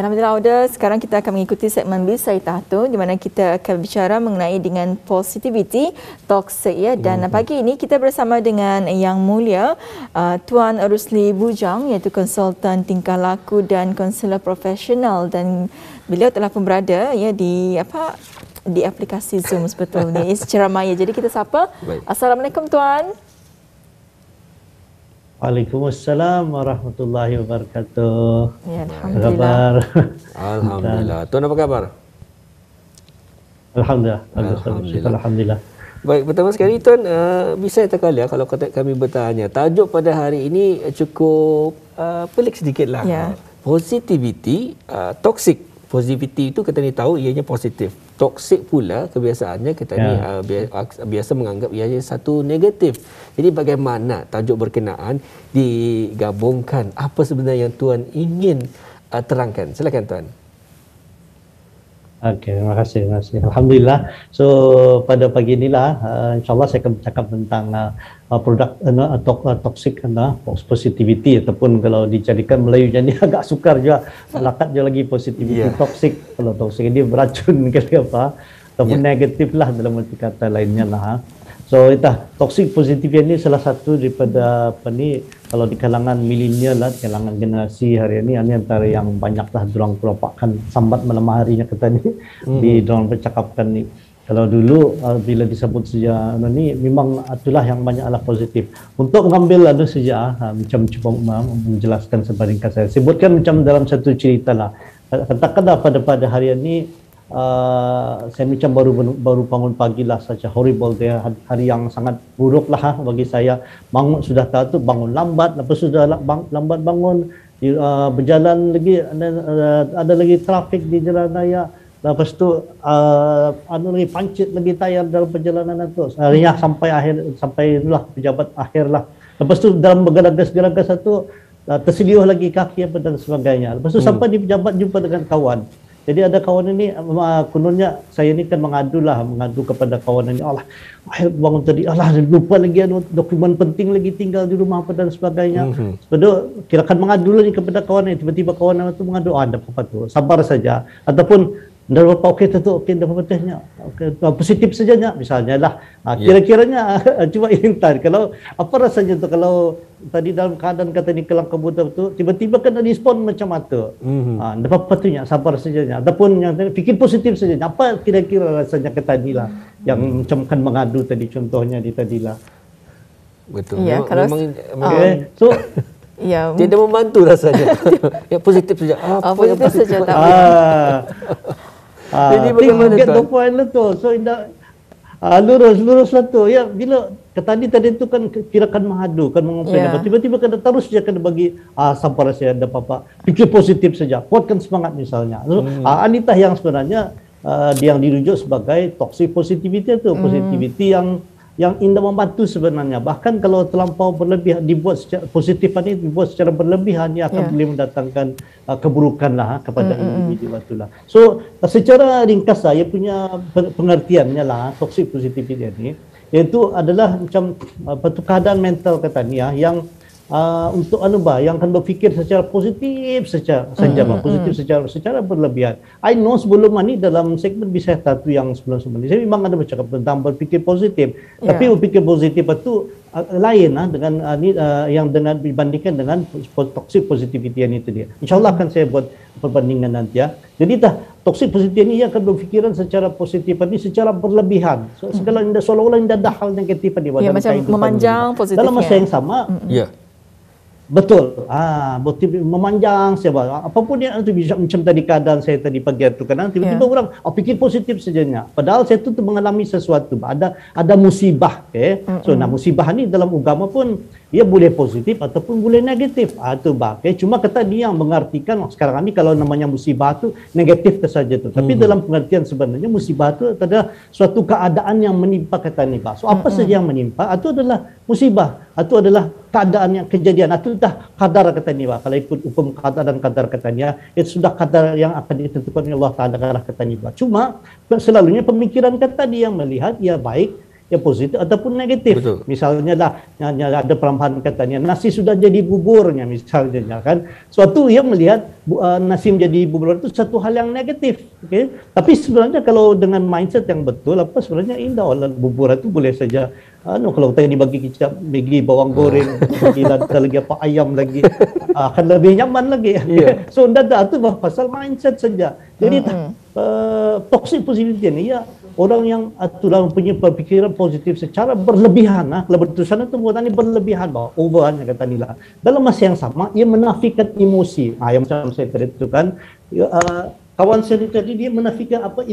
Alhamdulillah Auda, sekarang kita akan mengikuti segmen Bisai Tahtu di mana kita akan bicara mengenai dengan positivity toxic ya. Dan pagi ini kita bersama dengan Yang Mulia Tuan Rusli Bujang, iaitu konsultan tingkah laku dan konselor profesional, dan beliau telah pun berada ya di aplikasi Zoom sebetulnya secara maya. Jadi kita sapa. Assalamualaikum Tuan. Waalaikumsalam warahmatullahi wabarakatuh. Ya, Alhamdulillah. Apa khabar? Alhamdulillah. Tuan apa khabar? Alhamdulillah. Alhamdulillah. Baik, pertama sekali Tuan, bisa terkala kalau kami bertanya, tajuk pada hari ini cukup pelik sedikitlah. Ya. Positivity, toxic. Positivity itu kita ni tahu ianya positif. Toksik pula kebiasaannya kita ni biasa menganggap ianya satu negatif. Jadi bagaimana tajuk berkenaan digabungkan? Apa sebenarnya yang Tuan ingin terangkan? Silakan Tuan. Okey, terima kasih. Alhamdulillah. So pada pagi inilah insyaAllah saya akan bercakap tentang produk toxic positivity, ataupun kalau dicarikan Melayunya ni agak sukar juga, lakat je lagi positivity. Toxic, kalau toxic ini beracun ke apa, ataupun negatif lah dalam arti kata lainnya lah. So toxic positivity ini salah satu daripada kalau di kalangan milenial lah, di kalangan generasi hari ini antara yang banyaklah dorang kelompokkan sambat malam harinya kata ni di dorang bercakapkan ni. Kalau dulu bila disebut saja ni memang itulah yang banyaklah positif. Untuk mengambil saja macam cuba menjelaskan sebaringkas saya sebutkan macam dalam satu cerita lah. Katakanlah pada hari ini saya macam baru bangun pagi lah saja, horrible dia, hari yang sangat buruk lah bagi saya. Bangun sudah tahu tu bangun lambat, lepas sudah lambat bangun, berjalan lagi ada lagi trafik di jalan raya. Lepas tu lagi pancit lagi tayar dalam perjalanan itu. Riak sampai itulah pejabat akhir lah. Lepas tu dalam bergeragas satu tersedih lagi kaki apa dan sebagainya. Lepas tu sampai di pejabat jumpa dengan kawan. Jadi ada kawan ini, kononnya saya ni kan mengadu kepada kawan ini, Allah, bangun tadi, Allah lupa lagi dokumen penting lagi tinggal di rumah apa dan sebagainya. Sebab kirakan mengadu lagi kepada kawan ini, tiba-tiba kawan itu mengadu, ada apa tu, sabar saja. Ataupun dah apa okey tu, okey dah apa tehnya, positif saja misalnya lah. Kira-kiranya cuba intan kalau apa rasanya tu kalau tadi dalam keadaan kata ni kelang kabut tu tiba-tiba kan respon macam itu. Dah apa tu sabar saja. Ataupun yang fikir positif saja. Apa kira-kira rasanya kata ni lah yang macam kan mengadu tadi contohnya di tadilah. Betul. Ya, kalau memang so ya, tidak membantu rasanya. Yang positif saja. Positif saja tak. Jadi bagaimana get the point lah tu. So lurus lah tu. Ya, bila tadi tu kan kirakan mengadu, kan mengomplain. Tiba-tiba kena terus dia kena bagi sabar saya ada apa-apa. Fikir positif saja. Kuatkan semangat misalnya. So, anitah yang sebenarnya yang dirujuk sebagai toxic positivity itu, positivity yang indah membantu sebenarnya. Bahkan kalau terlampau berlebihan dibuat secara positif ini dibuat secara berlebihan, ia akan boleh mendatangkan keburukan lah kepada individu itulah. So secara ringkas saya punya pengertiannya lah toxic positivity ini, iaitu adalah macam keadaan mental kata ni yang untuk yang akan berfikir secara positif saja, positif secara berlebihan. I know sebelum ni dalam segmen bisa satu yang sebelum-sebelum ni saya memang ada bercakap tentang berfikir positif, tapi berfikir positif itu lain dengan yang dengan dibandingkan dengan toxic positivity yang itu dia. InsyaAllah akan saya buat perbandingan nanti ya. Jadi toxic positivity ini yang akan berfikiran secara positif ini secara berlebihan. Segala seolah-olah ada hal negatif di dalam macam memanjang positifnya. Dalam masa yang sama. Betul. Memanjang siapa. Apapun yang itu bisa macam tadi keadaan saya tadi pagi itu kan tiba-tiba orang fikir positif sajanya. Padahal saya tu mengalami sesuatu. Ada musibah, okay? So musibah ni dalam agama pun ia boleh positif ataupun boleh negatif. Itu okay? Cuma kata dia yang mengartikan sekarang ni kalau namanya musibah tu negatif saja tu. Tapi dalam pengertian sebenarnya musibah tu adalah suatu keadaan yang menimpa kata ni. So apa saja yang menimpa itu adalah musibah. Itu adalah keadaan yang kejadian. Itu dah kadar kata ni. Kalau ikut hukum kadar dan kadar kata ni, itu sudah kadar yang akan ditentukan oleh Allah Ta'ala kata ni. Cuma selalunya pemikiran kata dia yang melihat ia baik, yang positif ataupun negatif. Betul. Misalnya lah ada perumpamaan katanya nasi sudah jadi buburnya misalnya kan. Suatu yang melihat nasi menjadi bubur itu satu hal yang negatif, okey. Tapi sebenarnya kalau dengan mindset yang betul sebenarnya indah. Bubur itu boleh saja kalau kita dibagi kicap, bagi bawang goreng, bagi lagi apa ayam lagi, akan lebih nyaman lagi. Yeah. So dah tu pasal mindset saja. Jadi toxic positivity ni ya orang yang itulah mempunyai pemikiran positif secara berlebihan. Kalau bertulisan itu bukan berlebihan, over kata nila. Dalam masa yang sama ia menafikan emosi. Yang macam saya tadi itu kan, kawan saya tadi dia menafikan apa?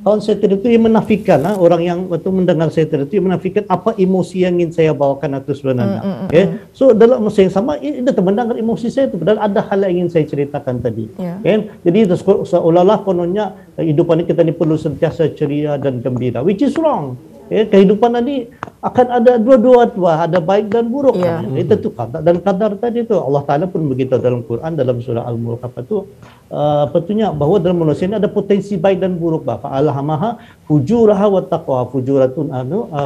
Kawan saya tadi itu yang menafikan, orang yang waktu mendengar saya tadi itu menafikan apa emosi yang ingin saya bawakan itu sebenarnya. Okay? So dalam masa yang sama, dia mendengar emosi saya itu, padahal ada hal yang ingin saya ceritakan tadi. Okay? Jadi seolah-olah kononnya hidupan ini kita ini perlu sentiasa ceria dan gembira, which is wrong. Kehidupan tadi akan ada dua-dua, ada baik dan buruk. Itu tu kata dan kadar tadi tu Allah Taala pun begitu dalam Quran dalam surah Al-Mulk patutnya bahawa dalam manusia ini ada potensi baik dan buruk. Fa'alhamaha fujuraha wa taqwa. Fujuratun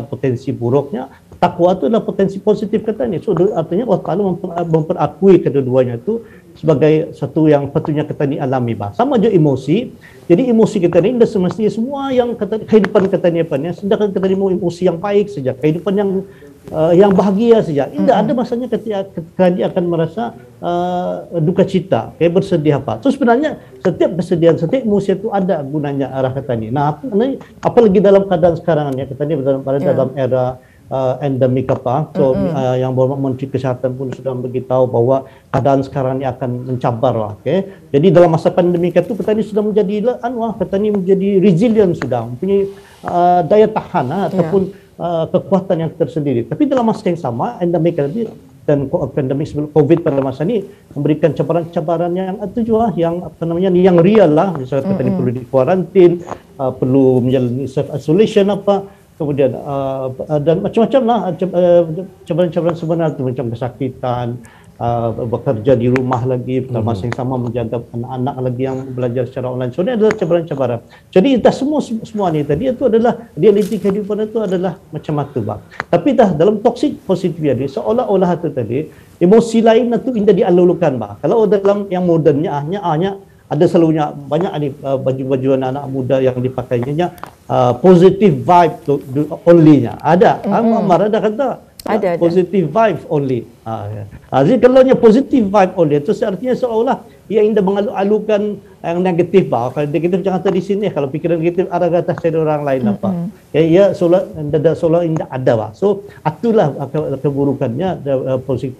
potensi buruknya, takwa itu adalah potensi positif katanya. So artinya Allah Taala memperakui kedua-duanya itu sebagai satu yang patutnya kita ni alami. Sama je emosi. Jadi emosi kita ni semestinya semua yang kehidupan kita ni sedangkan kita ni mau emosi yang baik saja, kehidupan yang bahagia saja. Tidak ada masanya ketika dia akan merasa duka cita, bersedih apa. So sebenarnya setiap kesedihan, setiap emosi itu ada gunanya arah kata ni. Nah, apalagi dalam keadaan sekarang ni kita ni dalam era endemik apa. So yang Menteri Kesihatan pun sudah beritahu bahwa keadaan sekarang ini akan mencabar lah. Okay? Jadi dalam masa pandemik itu kita ini sudah menjadi kita ini menjadi resilient, sudah mempunyai daya tahan ataupun kekuatan yang tersendiri. Tapi dalam masa yang sama endemik tadi dan pandemik sebelum COVID pada masa ini memberikan cabaran-cabaran yang itu juga yang apa namanya yang real lah. Misalnya kita ini perlu di kuarantin, perlu menjalani self isolation apa. Kemudian dan macam-macam lah cabaran-cabaran sebenar itu, macam kesakitan, bekerja di rumah lagi, pada masa yang sama menjaga anak-anak lagi yang belajar secara online. So ini adalah cabaran-cabaran. Jadi kita semua ni tadi itu adalah realiti kehidupan itu adalah macam itu bang. Tapi dah dalam toxic positivity seolah-olah itu tadi emosi lain itu indah dialulukan bang. Kalau dalam yang modernnya hanya ada selalunya banyak ni baju-baju anak-anak muda yang dipakainya positive vibe only-nya. Ada. Amar ada kata ada. Positive vibe only. Jadi kalau nya positive vibe only itu artinya seolah ia indah mengalu-alukan yang negatif bah. Kalau negatif jangan di sini. Kalau pikiran negatif arah atas dari orang lain apa. Ya solar indah ada bah. So itulah keburukannya toxic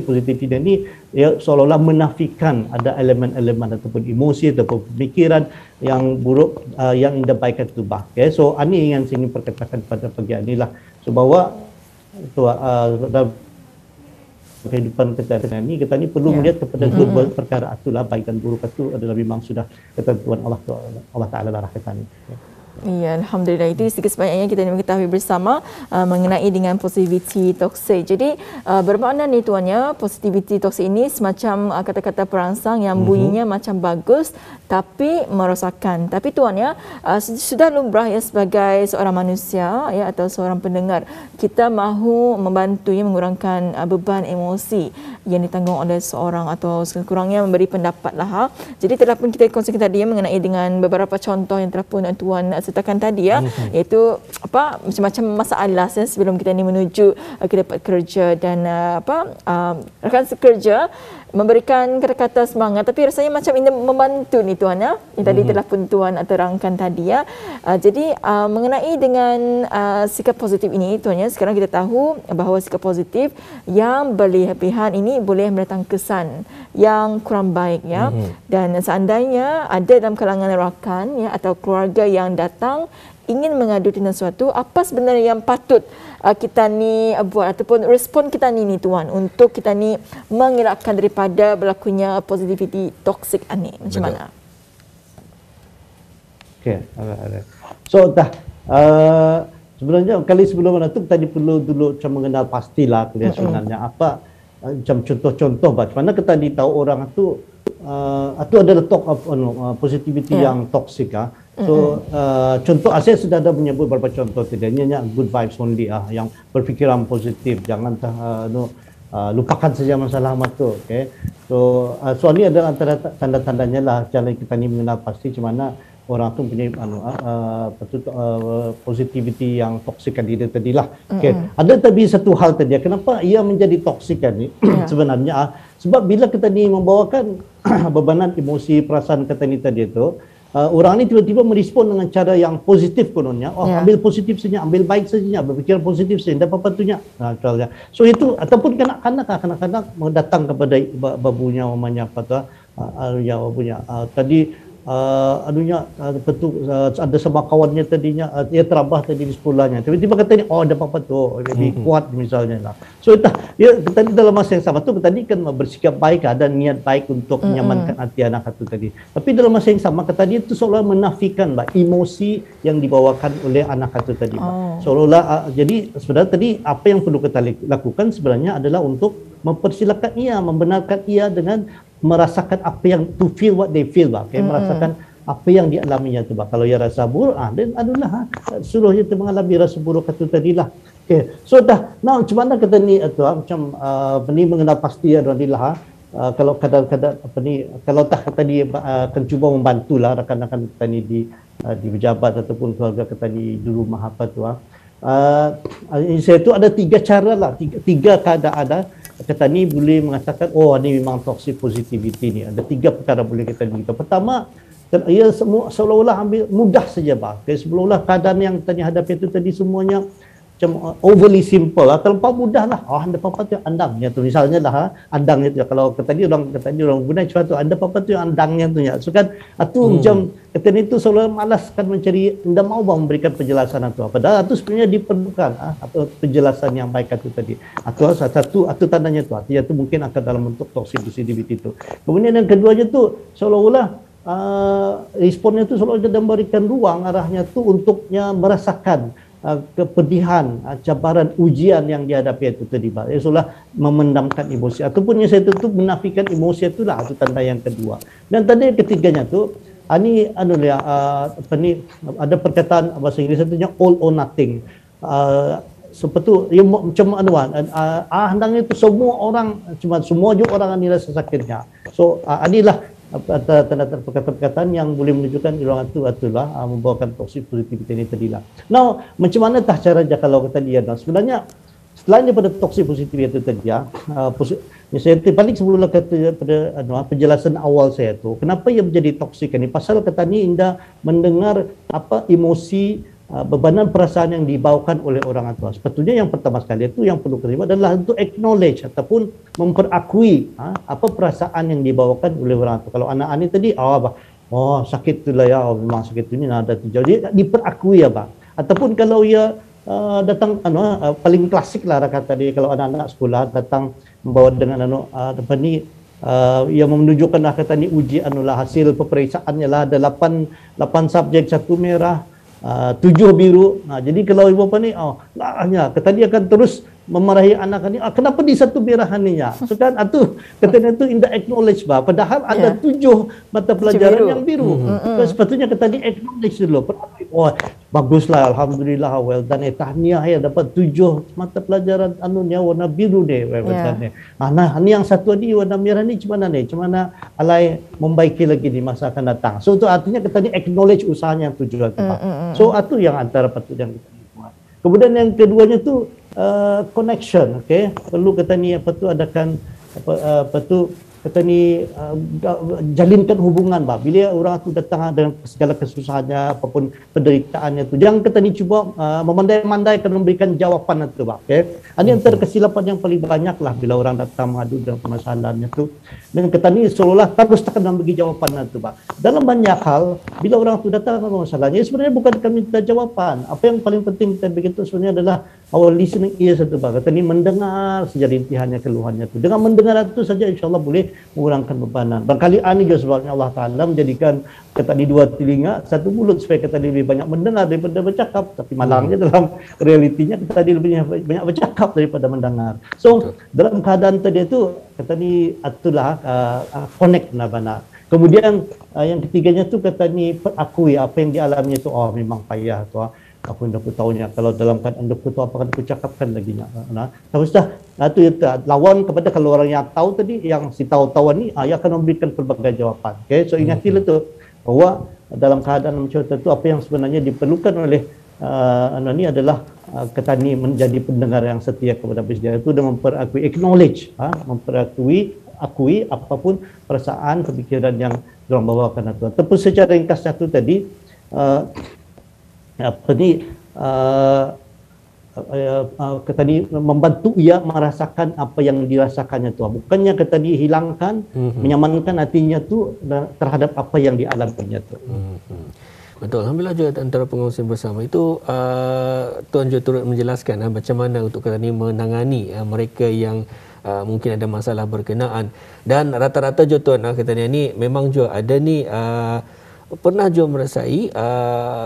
positivity ini ya seolah-olah menafikan ada elemen-elemen ataupun emosi ataupun pemikiran yang buruk yang indah baik itu bah. Okay? So ini yang saya ingin perkatakan pada pagi inilah. So bahwa dalam kehidupan kita ini kita ni perlu melihat kepada dua perkara itulah baik dan buruk itu adalah memang sudah ketentuan Allah Taala lah kita ni. Ya, alhamdulillah itu sedikit sebanyaknya kita mengetahui bersama mengenai dengan positivity toxic. Jadi bermakna ni tuannya positivity toxic ini semacam kata-kata perangsang yang bunyinya macam bagus tapi merosakkan. Tapi tuannya sudah lumrah ya sebagai seorang manusia ya atau seorang pendengar kita mahu membantu mengurangkan beban emosi yang ditanggung oleh seorang atau sekurang-kurangnya memberi pendapat lah. Jadi telah pun kita kongsikan tadi mengenai dengan beberapa contoh yang telah pun tuan sertakan tadi iaitu macam-macam masalah sebelum kita ni menuju ke tempat kerja dan rakan sekerja memberikan kata-kata semangat tapi rasanya macam ini membantu ni tuan yang tadi telah pun tuan terangkan tadi jadi mengenai dengan sikap positif ini tuan sekarang kita tahu bahawa sikap positif yang berlebihan ini boleh mendatang kesan yang kurang baik dan seandainya ada dalam kalangan rakan atau keluarga yang datang ingin mengadu tentang sesuatu, apa sebenarnya yang patut kita ni buat ataupun respon kita ni tuan untuk kita ni mengelakkan daripada berlakunya positivity toxic ni macam mana? Okey, so dah sebenarnya kali sebelum itu tadi perlu dulu macam mengenal pastilah sebenarnya apa macam contoh-contoh mana kita tahu orang itu adalah positivity yang toksik So contoh saya sudah ada menyebut beberapa contoh tadi, hanya good vibes only yang berfikiran positif, jangan lupakan saja masalah tu. Okay. So soal ni ada antara tanda-tandanya lah cara kita ni mengenal pasti macam mana orang tu punya positivity yang toksik dia tadi lah. Okay. Ada tapi satu hal tadi, kenapa ia menjadi toksik ni sebenarnya sebab bila kita ni membawakan bebanan emosi perasaan kita ni tadi tu, orang ni tiba-tiba merespon dengan cara yang positif kononnya. Ambil positif saja, ambil baik saja, berfikir positif saja, tak apa-apa tu nya. So itu ataupun kanak-kanak datang kepada babunya mamanya apa tu, babunya tadi betul ada sama kawannya tadinya dia terabah tadi di sekolahnya, tiba-tiba kata ni ada apa-apa tu, lebih kuat misalnya lah. So tadi dalam masa yang sama tu tadi kan bersikap baik, ada niat baik untuk menyamankan hati anak itu tadi, tapi dalam masa yang sama kata dia tu seolah menafikan emosi yang dibawakan oleh anak itu tadi. Seolah jadi sebenarnya tadi apa yang perlu kita lakukan sebenarnya adalah untuk mempersilakan ia, membenarkan ia dengan merasakan apa yang to feel what they feel, okay? Merasakan apa yang dialaminya tu. Kalau ia rasa buruk, dan adalah suruh dia mengalami rasa buruk itu tadilah. Okay. So macam mana kata ni macam ni mengenal pasti adalah kalau kadang-kadang kalau kata ni akan cuba membantulah rakan-rakan kita ni di pejabat ataupun keluarga kita ni di rumah apa tu. Saya tu ada 3 cara lah, tiga keadaan kata ni boleh mengatakan ni memang toxic positivity ni. Ada 3 perkara boleh kita lihat. Pertama, ia seolah-olah ambil mudah saja seolah-olah keadaan yang tadi hadapi itu tadi semuanya macam overly simple terlampau mudah lah. Anda apa-apa tu andangnya tu misalnya lah andangnya tu, kalau tadi orang guna sesuatu anda apa-apa tu andangnya tu ya. So kan jam kata ni tu seolah malas kan mencari, anda mau memberikan penjelasan itu, padahal itu sebenarnya diperlukan atau penjelasan yang baik itu tadi. Atau satu tandanya tu artinya tu mungkin akan dalam bentuk toxic positivity itu. Kemudian yang keduanya tu seolah-olah responnya tu seolah-olah dia memberikan ruang arahnya tu untuknya merasakan kepedihan, cabaran, ujian yang dihadapi itu tadi. Seolah memendamkan emosi ataupun yang saya tutup menafikan emosi itulah, itu tanda yang kedua. Dan tanda yang ketiganya tu ada perkataan bahasa Inggeris itunya all or nothing. Seperti macam hendaknya itu semua orang semua juga orang ni rasa sakitnya. So inilah tanda-tanda perkataan yang boleh menunjukkan orang itu itulah membawakan toxic positivity ini tadilah. Now, macam mana cara kalau kita lihat sebenarnya selain daripada toxic positivity itu tadi saya balik sebelum pada penjelasan awal saya tu, kenapa ia menjadi toksik ini? Pasal kata ni indah mendengar emosi bebanan perasaan yang dibawakan oleh orang tua. Sepatutnya yang pertama sekali itu yang perlu terima adalah untuk acknowledge ataupun memperakui apa perasaan yang dibawakan oleh orang tua. Kalau anak ini tadi sakit tu lah ya, memang sakit tu ni ada tu, jadi diperakui ataupun kalau ia datang paling klasik lah kata dia, kalau anak-anak sekolah datang membawa dengan ia menunjukkan kata ni uji hasil pemeriksaannya lah ada 8 subjek, 1 merah, 7 biru. Jadi kalau ibu bapa ni kata dia akan terus memarahi anak ni, kenapa di 1 merah ni ya. So kan katanya tu indah acknowledge padahal ada 7 mata pelajaran yang biru. Sepatutnya kata dia acknowledge dulu. Baguslah, alhamdulillah, well done, tahniah ya dapat 7 mata pelajaran warna biru deh, well done. Ni yang satu ni warna merah ni macam mana alai membaiki lagi di masa akan datang. So itu artinya kata dia acknowledge usahanya yang tujuan tu. So itu yang antara patut yang kita buat. Kemudian yang keduanya tu connection, okay? Perlu kata ni adakan kata ni jalinkan hubungan bila orang tu datang dengan segala kesusahannya apapun penderitaannya tu, jangan kata ni cuba memandai-mandai akan memberikan jawapan itu okay? Ini antara kesilapan yang paling banyak lah bila orang datang mengadu dengan permasalahannya tu, dan kata ni seolah-olah terus takkan bagi jawapan itu dalam banyak hal. Bila orang tu datang dengan masalahnya sebenarnya bukan kami minta jawapan. Apa yang paling penting kita begitu sebenarnya adalah our listening ears itu kata ni mendengar saja rintihannya, keluhannya tu. Dengan mendengar itu saja insya-Allah boleh mengurangkan bebanan. Barangkali ini juga sebabnya Allah Ta'ala menjadikan kata di 2 telinga 1 mulut supaya kata dia lebih banyak mendengar daripada bercakap. Tapi malangnya dalam realitinya kata dia lebih banyak bercakap daripada mendengar. So dalam keadaan tadi itu kata ni itulah connect Kemudian yang ketiganya tu kata ni akui apa yang dialami tu, oh memang payah tu. Aku dah tahunya kalau dalam keadaan aku tu apa kan aku cakapkan lagi nah. Terus dah tu lawan kepada kalau orang yang tahu tadi, yang si tahu-tahuan ni ia akan memberikan pelbagai jawapan. Okey, so ingatilah tu bahawa dalam keadaan macam tu apa yang sebenarnya diperlukan oleh ni adalah kata ni menjadi pendengar yang setia kepada bisnes itu dan memperakui, acknowledge, akui apapun perasaan, pemikiran yang diorang bawakan itu. Tapi secara ringkas satu tadi kata ni membantu ia merasakan apa yang dirasakannya tu. Bukannya kata ni hilangkan, menyamankan hatinya tu terhadap apa yang dialaminya tu. Betul. Alhamdulillah juga antara pengurusan bersama itu Tuan juga turut menjelaskan macam mana untuk kata ni menangani mereka yang mungkin ada masalah berkenaan, dan rata-rata jo tuan kata ni memang jo ada ni pernah jo merasai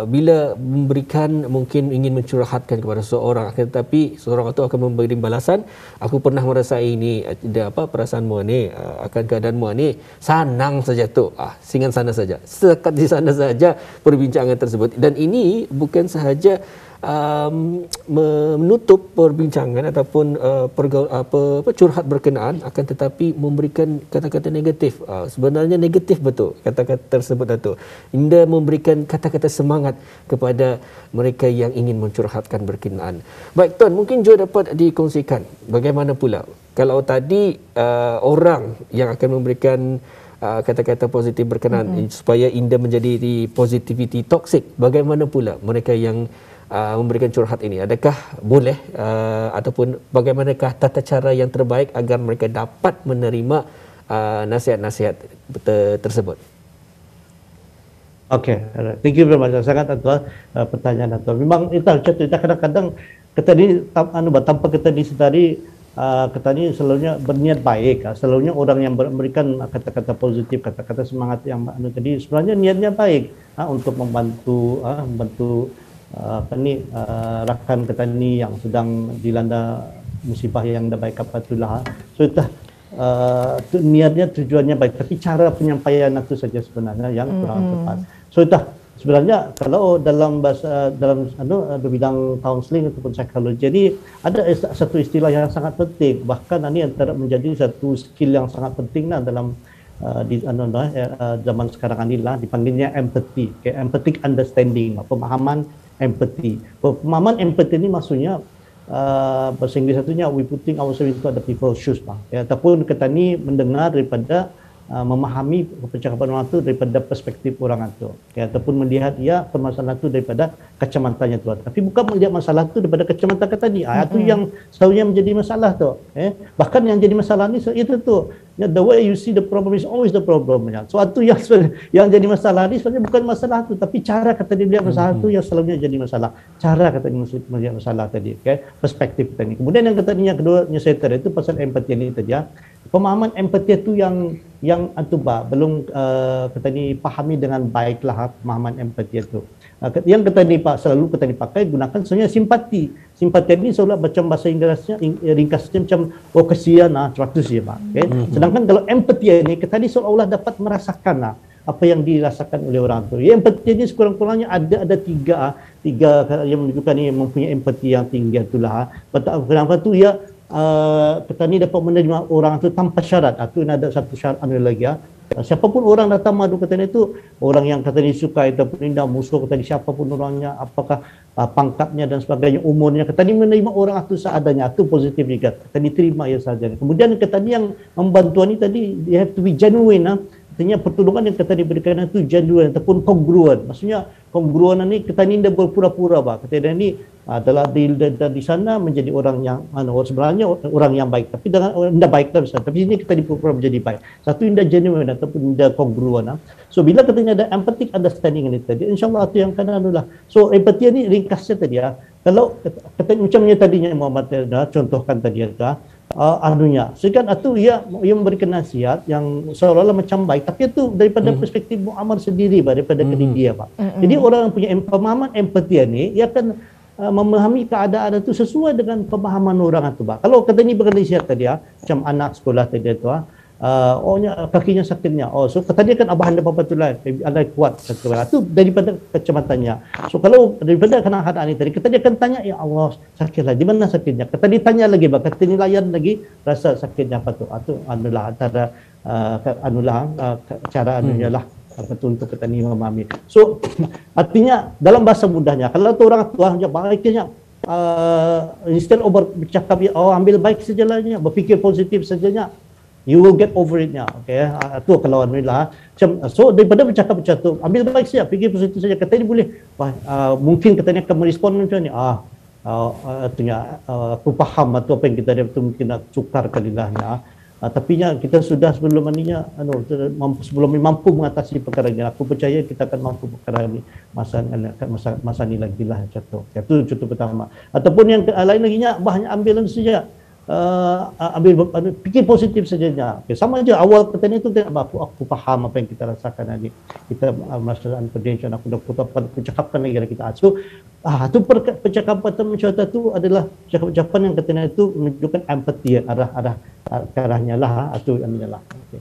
bila memberikan, mungkin ingin mencurhatkan kepada seseorang, tetapi seseorang itu akan memberi balasan, aku pernah merasai ni ada perasaanmu ni akan keadaanmu ni sanang saja tu, singan sana saja, sekat di sana saja perbincangan tersebut. Dan ini bukan sahaja menutup perbincangan ataupun curhat berkenaan, akan tetapi memberikan kata-kata negatif. Sebenarnya negatif betul kata-kata tersebut tu. Inda memberikan kata-kata semangat kepada mereka yang ingin mencurhatkan berkenaan. Baik tuan, mungkin juga dapat dikongsikan bagaimana pula kalau tadi orang yang akan memberikan kata-kata positif berkenaan supaya Inda menjadi positivity toxic, bagaimana pula mereka yang memberikan curhat ini, adakah boleh ataupun bagaimanakah tata cara yang terbaik agar mereka dapat menerima nasihat-nasihat tersebut? Okey, thank you very much. Sangat pertanyaan tu. Memang itu macam tu. Kadang-kadang kita ni tanpa kita disedari, kita ni selalunya berniat baik. Selalunya orang yang memberikan kata-kata positif, kata-kata semangat yang tadi sebenarnya niatnya baik untuk membantu rakan petani yang sedang dilanda musibah yang dah baik apa itulah. So niatnya, tujuannya baik, tapi cara penyampaian itu saja sebenarnya yang kurang tepat. So sebenarnya kalau dalam bahasa bidang counseling ataupun psikologi, jadi ada satu istilah yang sangat penting, bahkan ini antara menjadi satu skill yang sangat penting dalam zaman sekarang inilah, dipanggilnya empathy, empathic understanding, pemahaman empathy. Pemahaman empathy ini maksudnya bahasa Inggeris satunya we putting ourselves into other people's shoes, ataupun kita ni mendengar daripada memahami percakapan orang itu daripada perspektif orang itu, ataupun melihat permasalahan itu daripada kacamatanya tu. Tapi bukan melihat masalah itu daripada kacamata kata ni. Itu yang selalunya menjadi masalah tu. Bahkan yang jadi masalah ni itu tu. The way you see the problem is always the problem. Suatu yang jadi masalah ni sebenarnya bukan masalah tu, tapi cara kata dia melihat masalah tu yang selalunya jadi masalah. Cara kata dia melihat masalah tadi, perspektif tadi. Kemudian yang kata yang kedua saya itu pasal empati ni tadi. Pemahaman empati itu yang belum kata ni pahami dengan baiklah pemahaman empati itu. Yang kata ni selalu kata ni pakai gunakan sebenarnya simpati. Simpati ini seolah macam bahasa Inggerisnya ringkasnya macam kasihan 100 ya Pak. Sedangkan kalau empati ini kata ni seolah-olah dapat merasakan apa yang dirasakan oleh orang tu. Empati ini sekurang-kurangnya ada tiga yang menunjukkan ni mempunyai empati yang tinggi itulah. Kenapa tu kita ni dapat menerima orang tu tanpa syarat. Itu ada satu syarat lagi siapapun orang datang madu kata ni tu, orang yang kata ni suka ataupun indah, musuh kata ni siapapun orangnya, apakah pangkatnya dan sebagainya, umurnya, kata ni menerima orang itu seadanya, itu positif juga. Kata ni terima saja. Kemudian kata ni yang membantu ni tadi, they have to be genuine. Artinya pertolongan yang kata diberikan itu genuine ataupun kongruent. Maksudnya kongruan ni kita ni dah berpura-pura Kata dia ni adalah di sana menjadi orang yang sebenarnya orang yang baik, tapi dengan indah baik tapi ini kita dipura-pura menjadi baik. Satu indah genuine ataupun indah kongruan. So bila katanya ada empathic understanding ini tadi, insyaallah itu yang kena adalah. So empati ni ringkasnya tadi kalau kata macamnya tadinya Muhammad dah contohkan tadi sekan itu ia memberikan nasihat yang seolah-olah macam baik, tapi itu daripada perspektif Muhammad sendiri daripada diri dia Jadi orang yang punya pemahaman empati ni ia akan memahami keadaan itu sesuai dengan pemahaman orang itu Kalau kata ni berkali sihat tadi macam anak sekolah tadi itu kakinya sakitnya. So tadi kan abah anda bapa tu lah, anda kuat itu daripada kecematannya. So kalau daripada keadaan ini tadi, kita dia akan tanya, ya Allah sakitlah, di mana sakitnya? Kita ditanya lagi, kata ni layan lagi rasa sakitnya apa tu? Itu adalah antara cara anunya lah untuk kita ni memahami. So artinya dalam bahasa mudahnya, kalau tu orang tua baiknya instead of bercakap ambil baik sajalah, berfikir positif sajanya, you will get over it-nya. Okay, tu kalau alhamdulillah. So daripada bercakap macam tu, ambil baik saja, fikir positif saja. Kata ni boleh, mungkin katanya akan merespon macam ni. Artinya aku faham atau apa yang kita ada tu mungkin nak cukar kalilahnya. Tapi kita sudah sebelum ininya, sebelum mampu mengatasi perkara ini, aku percaya kita akan mampu perkara ini masa ni lagi lah macam tu. Itu contoh pertama. Ataupun yang lain lagi nya, banyak ambilan saja. Fikir positif saja. Okay, sama aja awal pertanyaan itu aku faham apa yang kita rasakan tadi. Kita masalah confidential, aku dah percakapkan lagi kita. So tu percakapan macam itu adalah percakapan yang katanya itu menunjukkan empati, arahnya lah atau inilah. Okay.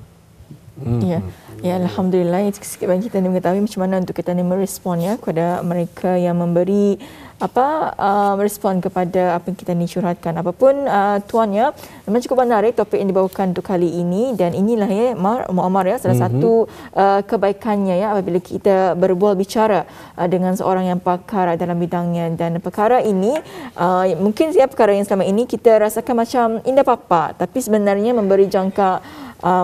Ya, alhamdulillah. Itu sikit banyak kita ni mengetahui macam mana untuk kita ni merespon kepada mereka yang memberi merespon kepada apa yang kita ni curhatkan. Apapun tuannya, memang cukup menarik topik yang dibawakan untuk kali ini, dan inilah Muammar salah satu kebaikannya apabila kita berbual bicara dengan seorang yang pakar dalam bidangnya. Dan perkara ini mungkin perkara yang selama ini kita rasakan macam indah papa, tapi sebenarnya memberi jangka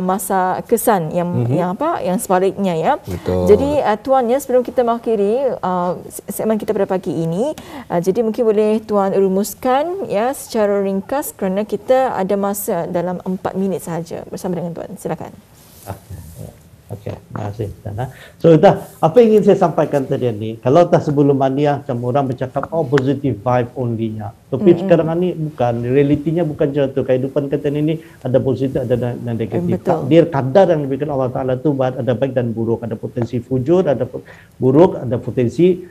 masa kesan yang sebaliknya Betul. Jadi tuannya, sebelum kita mengakhiri segmen kita pada pagi ini, jadi mungkin boleh tuan rumuskan secara ringkas kerana kita ada masa dalam 4 minit sahaja bersama dengan tuan. Silakan. Okey, terima kasih. So apa yang ingin saya sampaikan tadi ni, kalau sebelum ni macam orang bercakap positive vibe only-nya. Tapi sekarang ni bukan, realitinya bukan macam tu. Kehidupan kita ni ada positif, ada negatif. Takdir kadar yang diberikan Allah Taala tu ada baik dan buruk, ada potensi fujur, ada buruk, ada potensi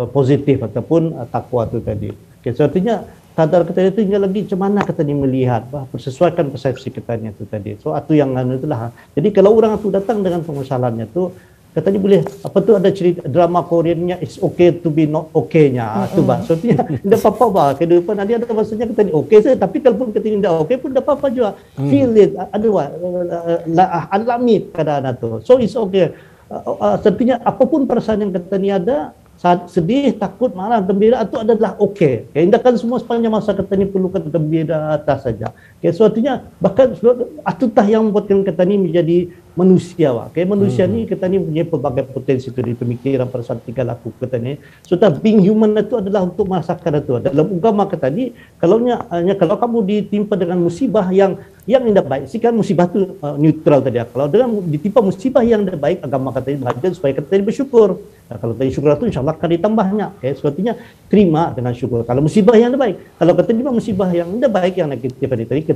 positif ataupun takwa tu tadi. Okey, so artinya kadar kita itu tinggal lagi macam mana kita ni melihat, sesuaikan persepsi kita ni tu tadi. So itu yang itulah. Jadi kalau orang tu datang dengan permasalahannya tu, kata ni boleh ada cerita drama Koreannya it's okay to be not okay-nya. Tu so tidak apa-apa kehidupan dia ada maksudnya kita ni okay saja, tapi kalau pun kita ni tidak okay pun tidak apa-apa juga. Feel it, alami keadaan tu. So it's okay. Artinya apapun perasaan yang kita ni ada, sedih, takut, marah, gembira itu adalah okey. Tindakan semua sepanjang masa kita ni perlukan gembira atas saja. So artinya bahkan atutah yang membuatkan kita ni menjadi manusia. Manusia ni kita ni punya pelbagai potensi tu, pemikiran, perasaan, tingkah laku kita ni. So being human itu adalah untuk merasakan itu. Dalam agama kita ni, kalau kamu ditimpa dengan musibah yang tidak baik, kan musibah tu neutral tadi. Kalau dengan ditimpa musibah yang tidak baik, agama kata ini belajar supaya kita bersyukur. Kalau tadi syukur itu insya-Allah akan ditambahnya. Sebetulnya terima dengan syukur. Kalau musibah yang tidak baik, kalau kita terima musibah yang tidak baik yang negatif tadi, kita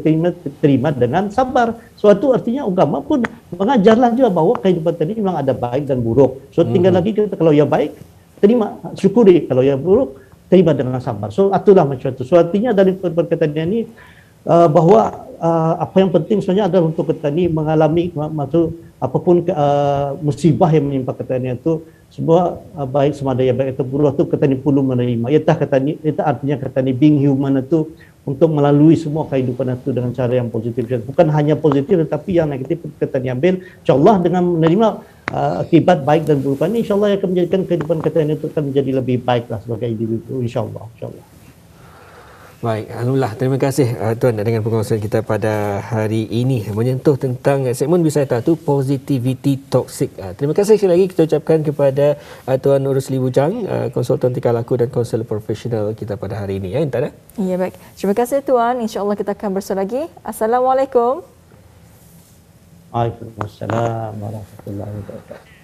terima dengan sabar. Suatu artinya agama pun mengajarlah juga bahawa kehidupan tadi memang ada baik dan buruk. So tinggal lagi kita kalau yang baik terima, syukuri. Kalau yang buruk terima dengan sabar. So itulah macam itu. So artinya dari perkataan ini bahawa apa yang penting sebenarnya adalah untuk kita ni mengalami apapun musibah yang menimpa kita ni itu semua baik sama ada yang baik atau buruk tu kita ni perlu menerima. Itu artinya kita ni being human itu untuk melalui semua kehidupan itu dengan cara yang positif. Bukan hanya positif tetapi yang negatif kita ni ambil. InsyaAllah dengan menerima akibat baik dan buruk ini, insyaAllah akan menjadikan kehidupan kita ini itu akan menjadi lebih baiklah sebagai individu. InsyaAllah. Baik, alhamdulillah. Terima kasih Tuan dengan pengawasan kita pada hari ini menyentuh tentang segmen wisata tu positivity toxic. Terima kasih sekali lagi kita ucapkan kepada Tuan Rusli Bujang, konsultan tingkah laku dan konselor profesional kita pada hari ini Intan. Ya, baik. Terima kasih Tuan. InsyaAllah kita akan bersua lagi. Assalamualaikum. Waalaikumsalam warahmatullahi wabarakatuh.